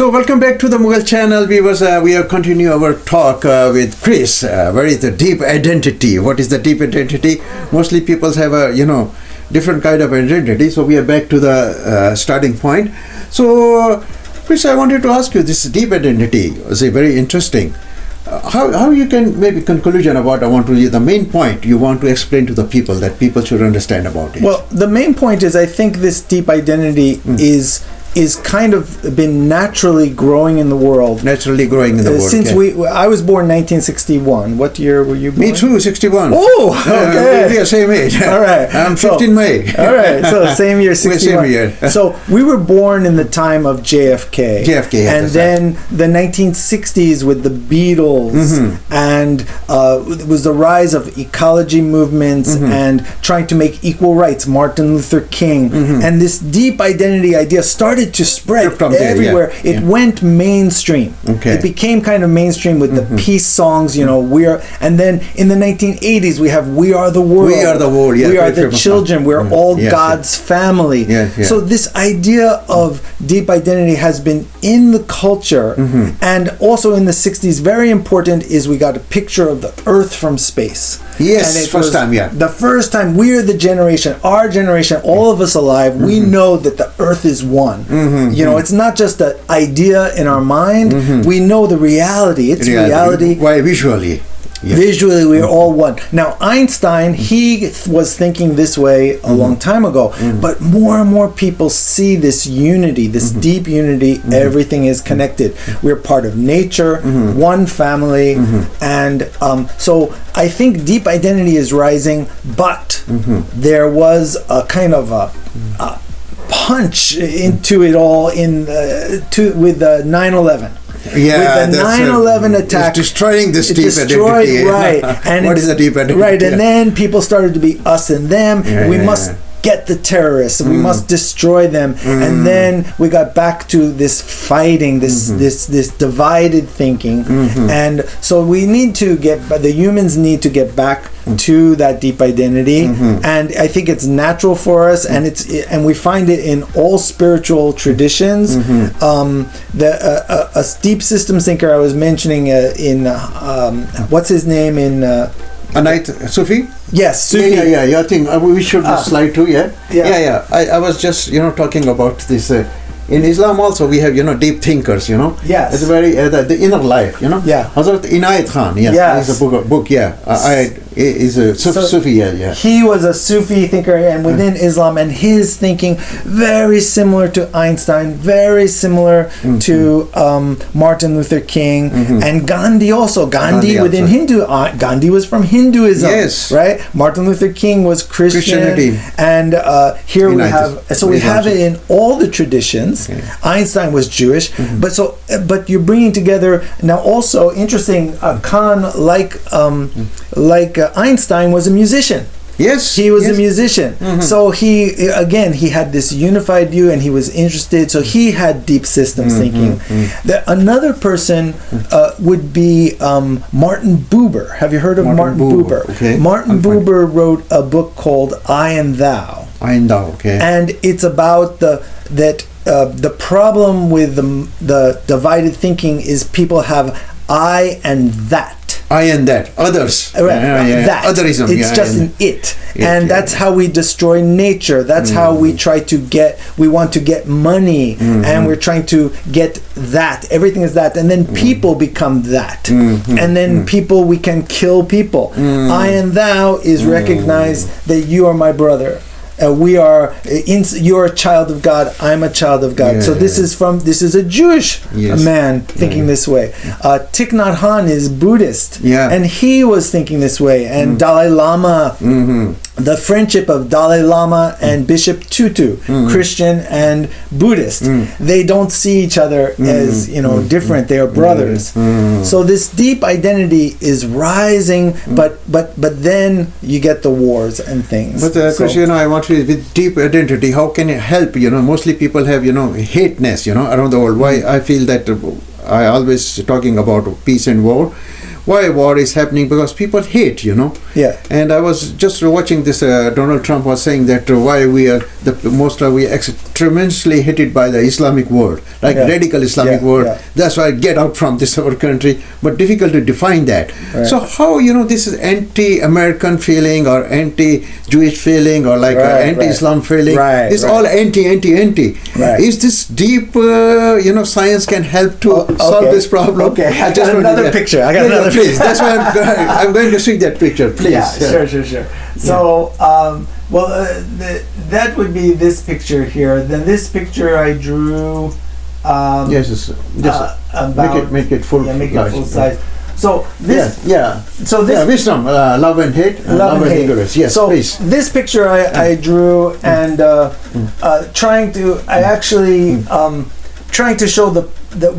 So welcome back to the Mughal channel. We are continuing our talk with Chris. Where is the deep identity? What is the deep identity? Mostly people have a different kind of identity. So we are back to the starting point. So Chris, I wanted to ask you, this deep identity is very interesting. How you can maybe conclusion about the main point you want to explain to the people that people should understand about it? Well, the main point is I think this deep identity is kind of been naturally growing in the world. Since I was born 1961. What year were you born? Me too, 61. Oh, okay. We are same age. All right. I'm 15 May. All right. So same year, 61. Same year. So we were born in the time of JFK. Yeah, and then the 1960s with the Beatles and it was the rise of ecology movements and trying to make equal rights, Martin Luther King. And this deep identity idea started to spread everywhere. It went mainstream. It became kind of mainstream with the peace songs, and then in the 1980s we have We Are the World. We Are the World, We are the children. We're all God's family. So this idea of deep identity has been in the culture, and also in the 60s, very important is we got a picture of the Earth from space. Yes, and first time, the first time we're the generation, our generation, all of us alive, we know that the Earth is one. It's not just an idea in our mind. We know the reality. It's reality. Why visually? Yeah. Visually, we're all one. Now, Einstein, he was thinking this way a long time ago, but more and more people see this unity, this deep unity. Everything is connected. We're part of nature, one family, and so I think deep identity is rising, but there was a kind of a punch into it all with the 9/11. Yeah, with the 9/11 attack, destroying this deep identity. Right, and what is the deep identity? Right, and then people started to be us and them. We must get the terrorists. We must destroy them. And then we got back to this fighting, this divided thinking. And so we need to the humans need to get back to that deep identity. And I think it's natural for us, and we find it in all spiritual traditions. A deep systems thinker I was mentioning in what's his name in Anait Sufi? Yes, Sufi. Yeah. I think we should slide too. Yeah. I was just talking about this. In Islam also we have deep thinkers. Yes. It's very the inner life. Yeah. Hazrat Inayat Khan. Yes. It's a book. Is a Sufi. Yeah. He was a Sufi thinker, and within Islam, and his thinking very similar to Einstein, very similar to Martin Luther King and Gandhi also. Gandhi within Hindu. Gandhi was from Hinduism. Yes. Right. Martin Luther King was Christianity. And here we have. So we have it in all the traditions. Okay. Einstein was Jewish, but you're bringing together now. Also interesting. Khan, like Einstein, was a musician. Yes, he was a musician. So he had this unified view, and he was interested. So he had deep systems thinking. Another person would be Martin Buber. Have you heard of Martin Buber? Okay. Martin Buber wrote a book called I and Thou. I and Thou. Okay. And it's about the problem with the divided thinking is people have I and that. I and that. Others. Right. That. Otherism. It's just an it. And that's how we destroy nature. That's how we we want to get money, and we're trying to get that. Everything is that. And then people become that. And then we can kill people. I and thou is recognize that you are my brother. You're a child of God. I'm a child of God. So this is a Jewish man thinking this way. Thich Nhat Hanh is Buddhist, and he was thinking this way. And Dalai Lama, the friendship of Dalai Lama and Bishop Tutu, Christian and Buddhist, they don't see each other as different. They are brothers. So this deep identity is rising, but then you get the wars and things. But Chris, I want with deep identity, how can it help? Mostly people have hateness around the world. Why I feel that I always talking about peace and war. Why war is happening? Because people hate, And I was just watching this. Donald Trump was saying that why we are tremendously hated by the Islamic world, like radical Islamic world. That's why get out from this our country, but difficult to define that. So how, this is anti-American feeling or anti-Jewish feeling or like anti-Islam feeling, it's all anti. Is this deep, science can help to solve this problem? Okay, I got another picture. Please, that's why I'm going to see that picture, please. Yeah, sure. So, that would be this picture here. Then this picture I drew. Make it full. Make it full size. So this. So this. wisdom, love and hate, love and ignorance. Yes, so please. This picture I drew and trying to show that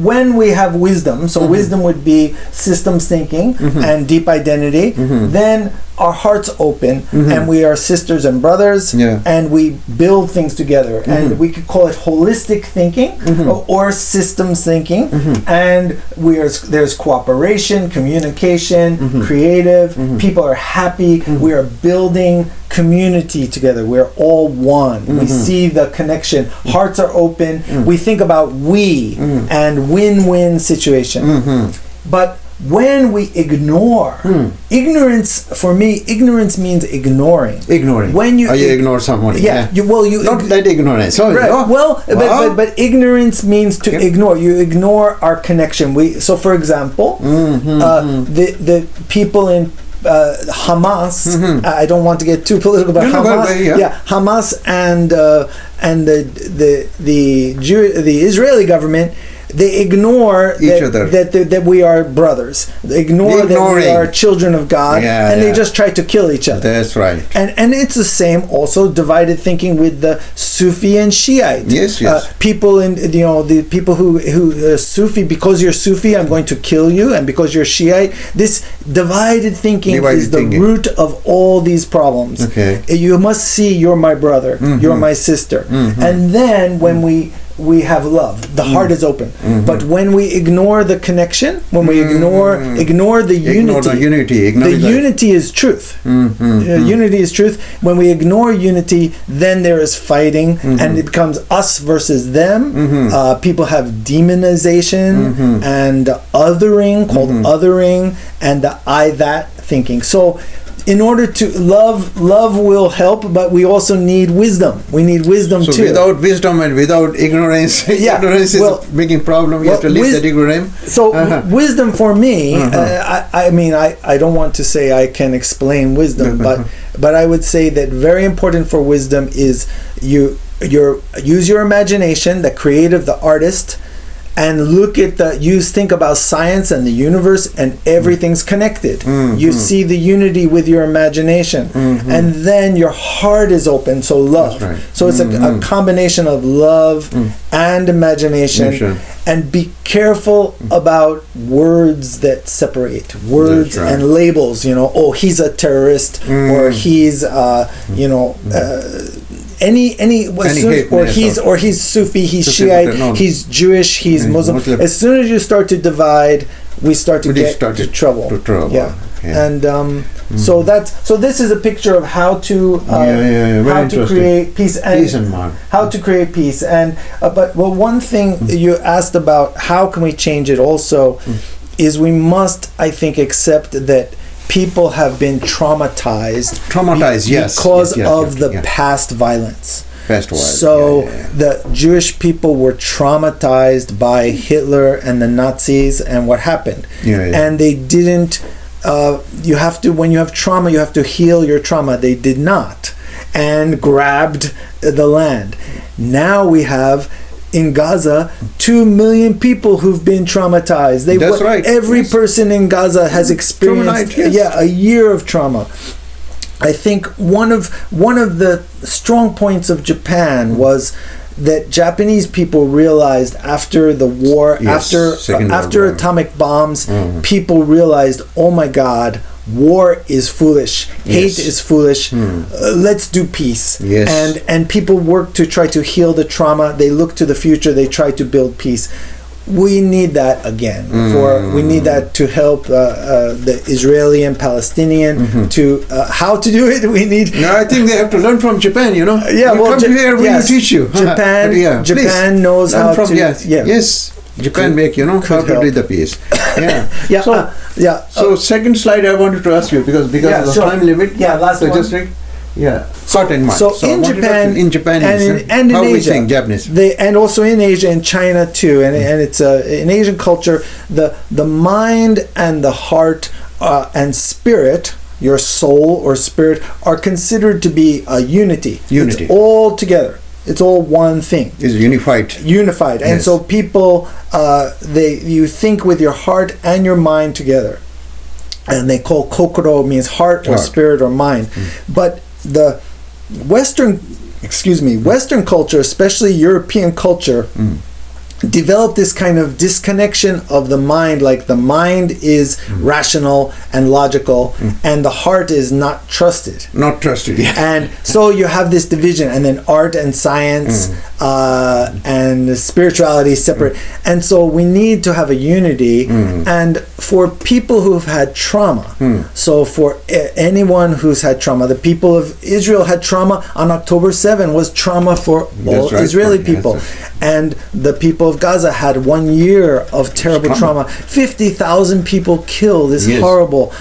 when we have wisdom, so wisdom would be systems thinking and deep identity, then our hearts open and we are sisters and brothers and we build things together. And we could call it holistic thinking or systems thinking. And there's cooperation, communication, creative, people are happy, we are building community together, we're all one. We see the connection, hearts are open, we think about we and win-win situation. But when we ignore, ignorance, for me, ignorance means ignoring. When you ignore someone. Not that ignorance. But ignorance means to ignore. You ignore our connection. So, for example, the people in Hamas. I don't want to get too political, but Hamas and the Israeli government. They ignore that we are brothers. They ignore that we are children of God, and they just try to kill each other. That's right. And it's the same. Also, divided thinking with the Sufi and Shiite. Yes. People in the people who Sufi, because you're Sufi, I'm going to kill you, and because you're Shiite, this divided thinking is the root of all these problems. Okay. You must see you're my brother, you're my sister, and then when we have love, the heart is open. But when we ignore the connection, when we ignore the unity is truth. Unity is truth. When we ignore unity, then there is fighting, and it becomes us versus them. People have demonization and othering, called othering, and the I-that thinking. So in order to love will help, but we also need wisdom. We need wisdom too. So without wisdom and without ignorance, ignorance is making problem. You have to leave that ignorance. So wisdom for me, I don't want to say I can explain wisdom, but I would say that very important for wisdom is you use your imagination, the creative, the artist, and think about science and the universe, and everything's connected. You see the unity with your imagination, and then your heart is open, so love. Right. So it's a combination of love and imagination, and be careful about words that separate, words and labels, he's a terrorist, or he's, he's Sufi, he's Shiite, he's Jewish, he's Muslim. As soon as you start to divide, we start to get to trouble. And so this is a picture of how to create peace and how to create peace. And one thing you asked about, how can we change it also, is we must, I think, accept that people have been traumatized because of the past violence. So the Jewish people were traumatized by Hitler and the Nazis and what happened. And they didn't, when you have trauma, you have to heal your trauma. They did not, and grabbed the land. Now we have in Gaza 2 million people who've been traumatized. Every person in Gaza has experienced a year of trauma. I think one of the strong points of Japan was that Japanese people realized after the war, after atomic bombs, people realized, oh my God, war is foolish, hate is foolish, let's do peace. And people work to try to heal the trauma. They look to the future, they try to build peace. we need that again. We need that to help the Israeli and Palestinian to how to do it. We need. No, I think they have to learn from Japan. You know. Yeah, you well, come here, we will teach you. Japan knows how to. Yes, Japan make how to do the piece. Yeah. So second slide, I wanted to ask you because of the time limit. Yeah, last one. Just short and so in Japan and in how Asia, we think Japanese. And also in Asia and China too, and it's in Asian culture, the mind and the heart and spirit, your soul or spirit, are considered to be a unity. It's all together. It's all one thing. It's unified. And so people, you think with your heart and your mind together, and they call kokoro means heart or spirit or mind, but the Western culture, especially European culture, developed this kind of disconnection of the mind, like the mind is rational and logical and the heart is not trusted. And so you have this division, and then art and science and spirituality separate. And so we need to have a unity. And for people who've had trauma, so for anyone who's had trauma, the people of Israel had trauma on October 7 was trauma for all Israeli people. And the people of Gaza had 1 year of terrible trauma. 50,000 people killed. This is horrible.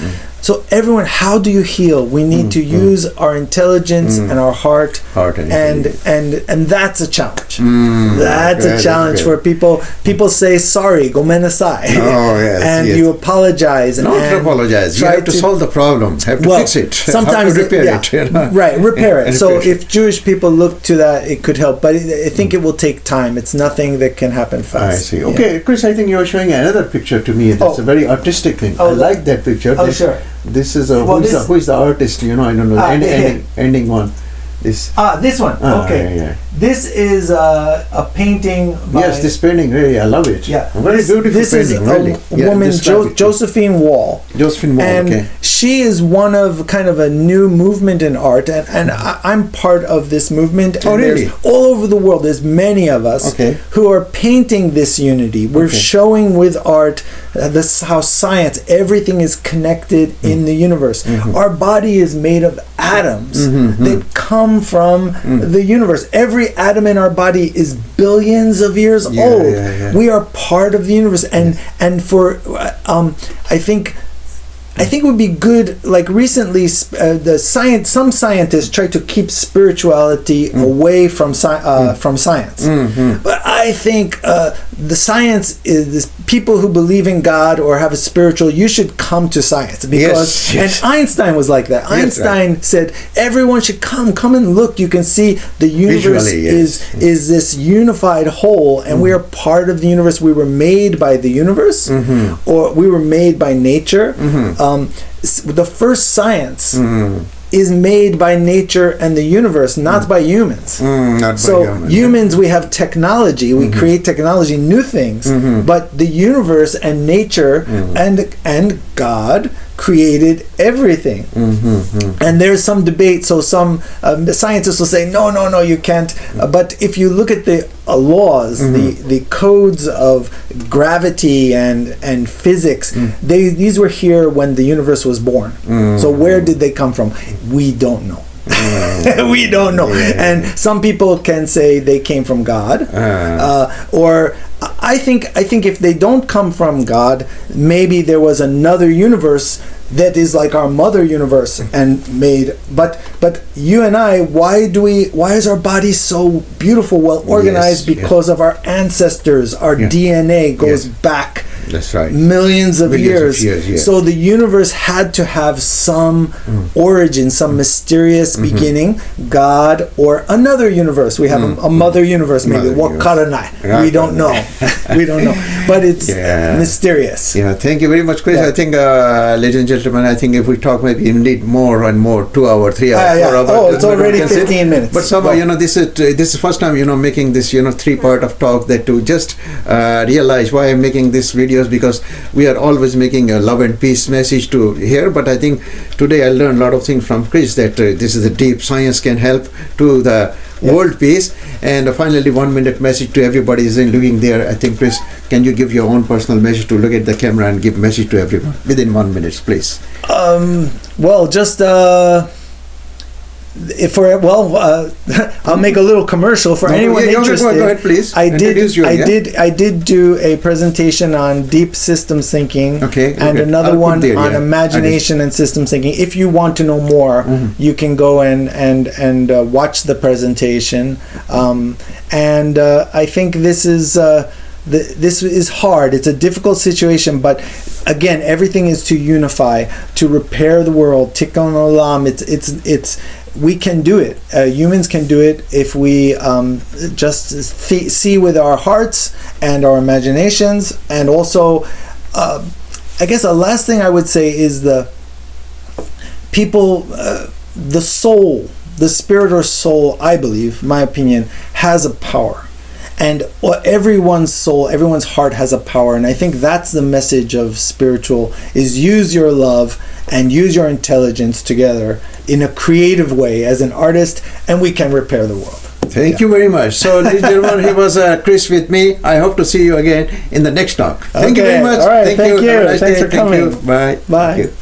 So everyone, how do you heal? We need to use our intelligence and our heart and that's a challenge. That's a challenge for people. People say sorry, gomenasai, and you apologize. Not apologize. You have to solve the problem. Have to fix it. Sometimes repair it. Repair it. So if Jewish people look to that, it could help. But I think it will take time. It's nothing that can happen fast. I see. Okay, Chris, I think you are showing another picture to me. That's a very artistic thing. I like that picture. Sure. This is who is the artist? I don't know. Ending one. This one. Okay. This is a painting by... Yes, this painting, really, I love it. Yeah. A very beautiful this painting, really. This is a woman, Josephine Wall. And she is one of kind of a new movement in art, and I'm part of this movement. Oh, really? All over the world, there's many of us who are painting this unity. We're showing with art how science, everything is connected in the universe. Our body is made of atoms that come from the universe. Every atom in our body is billions of years old. We are part of the universe, and for I think it would be good. Like recently, some scientists try to keep spirituality away from science. But I think the science is people who believe in God or have a spiritual. You should come to science because and Einstein was like that. Einstein said everyone should come and look. You can see the universe is this unified whole, and we are part of the universe. We were made by the universe, or we were made by nature. The first science is made by nature and the universe, not by humans. Humans, we have technology, we create technology, new things, but the universe and nature and God created everything. And there's some debate, so some scientists will say, no, you can't. But if you look at the laws, the codes of gravity and physics, these were here when the universe was born. So where did they come from? We don't know. We don't know. And some people can say they came from God, or I think if they don't come from God, maybe there was another universe that is like our mother universe and made. But you and I, why is our body so beautiful, well organized? Because of our ancestors. Our DNA goes back. That's right. Millions of years. So the universe had to have some origin, some mysterious beginning, God or another universe. We have a mother universe, maybe. Wakaranai. We don't know. We don't know. But it's mysterious. Yeah, thank you very much, Chris. I think, ladies and gentlemen, I think if we talk maybe indeed more and more, 2 hours, 3 hours, 4 hours. Oh, it's already 15 minutes. But somehow, this is first time, making this, 3-part of talk, that to just realize why I'm making this video videos, because we are always making a love and peace message to here. But I think today I learned a lot of things from Chris, that this is a deep science can help to the world peace. And finally, 1 minute message to everybody is in living there. I think, Chris, can you give your own personal message to look at the camera and give message to everyone within 1 minute, please? Well, just I'll make a little commercial for anyone interested. Go ahead, please. I did do a presentation on deep systems thinking, and another one on imagination and systems thinking. If you want to know more, you can go and watch the presentation. And I think this is hard. It's a difficult situation, but again, everything is to unify, to repair the world. Tikkun Olam. It's we can do it. Humans can do it if we just see with our hearts and our imaginations. And also, I guess the last thing I would say is the soul, the spirit or soul, I believe, my opinion, has a power. And everyone's soul, everyone's heart has a power. And I think that's the message of spiritual, is use your love and use your intelligence together in a creative way as an artist, and we can repair the world. Thank you very much. So, ladies and gentlemen, he was Chris with me. I hope to see you again in the next talk. Thank you very much. All right, thank you. Have a nice Thanks day. for coming. Thank you. Bye. Bye. Thank you.